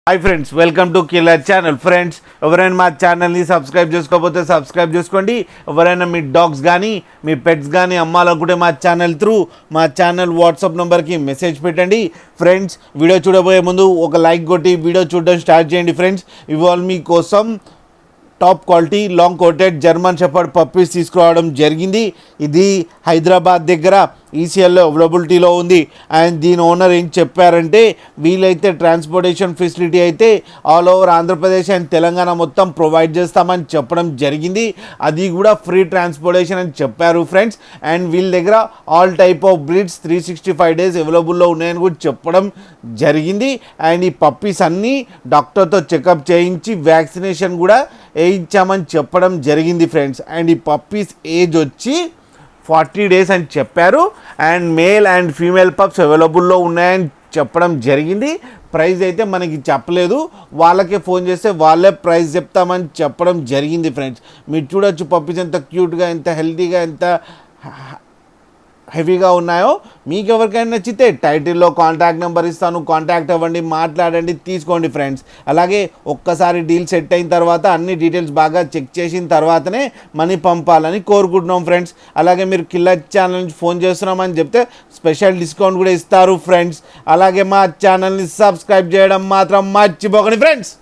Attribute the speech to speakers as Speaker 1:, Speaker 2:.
Speaker 1: Hi friends, welcome to killer channel. Friends, ఎవరైనా మా ఛానల్ని సబ్స్క్రైబ్ చేసుకోకపోతే సబ్స్క్రైబ్ చేసుకోండి. ఎవరైనా మీ డాగ్స్ కానీ మీ పెట్స్ కానీ అమ్మాలనుకుంటే మా ఛానల్ వాట్సాప్ నెంబర్కి మెసేజ్ పెట్టండి. ఫ్రెండ్స్, వీడియో చూడబోయే ముందు ఒక లైక్ కొట్టి వీడియో చూడడం స్టార్ట్ చేయండి. ఫ్రెండ్స్, ఇవాళ మీకోసం top quality long coated German shepherd puppies తీసుకురావడం జరిగింది. ఇది హైదరాబాద్ దగ్గర ఈసీఎల్లో అవైలబిలిటీలో ఉంది. అండ్ దీని ఓనర్ ఏం చెప్పారంటే, వీలైతే ట్రాన్స్పోర్టేషన్ ఫెసిలిటీ అయితే all over Andhra Pradesh and Telangana మొత్తం ప్రొవైడ్ చేస్తామని చెప్పడం జరిగింది. అది కూడా ఫ్రీ ట్రాన్స్పోర్టేషన్ అని చెప్పారు ఫ్రెండ్స్. అండ్ వీళ్ళ దగ్గర all type of breeds 365 days అవైలబుల్లో ఉన్నాయని కూడా చెప్పడం జరిగింది. అండ్ ఈ పప్పీస్ అన్నీ డాక్టర్తో చెకప్ చేయించి వ్యాక్సినేషన్ కూడా వేయించామని చెప్పడం జరిగింది ఫ్రెండ్స్. అండ్ ఈ పప్పీస్ ఏజ్ వచ్చి 40 days అని చెప్పారు. And male and female pups అవైలబుల్లో ఉన్నాయని చెప్పడం జరిగింది. ప్రైస్ అయితే మనకి చెప్పలేదు, వాళ్ళకే ఫోన్ చేస్తే వాళ్ళే ప్రైస్ చెప్తామని చెప్పడం జరిగింది ఫ్రెండ్స్. మీరు చూడొచ్చు పప్పీస్ ఎంత క్యూట్గా, ఎంత హెల్తీగా, ఎంత హెవీగా ఉన్నాయో. మీకు ఎవరికైనా నచ్చితే టైటిల్లో కాంటాక్ట్ నెంబర్ ఇస్తాను, కాంటాక్ట్ అవ్వండి, మాట్లాడండి, తీసుకోండి ఫ్రెండ్స్. అలాగే ఒక్కసారి డీల్ సెట్ అయిన తర్వాత అన్ని డీటెయిల్స్ బాగా చెక్ చేసిన తర్వాతనే మనీ పంపాలని కోరుకుంటున్నాం ఫ్రెండ్స్. అలాగే మీరు కిల్లర్ ఛానల్ నుంచి ఫోన్ చేస్తున్నామని చెప్తే స్పెషల్ డిస్కౌంట్ కూడా ఇస్తారు ఫ్రెండ్స్. అలాగే మా ఛానల్ని సబ్స్క్రైబ్ చేయడం మాత్రం మర్చిపోకండి ఫ్రెండ్స్.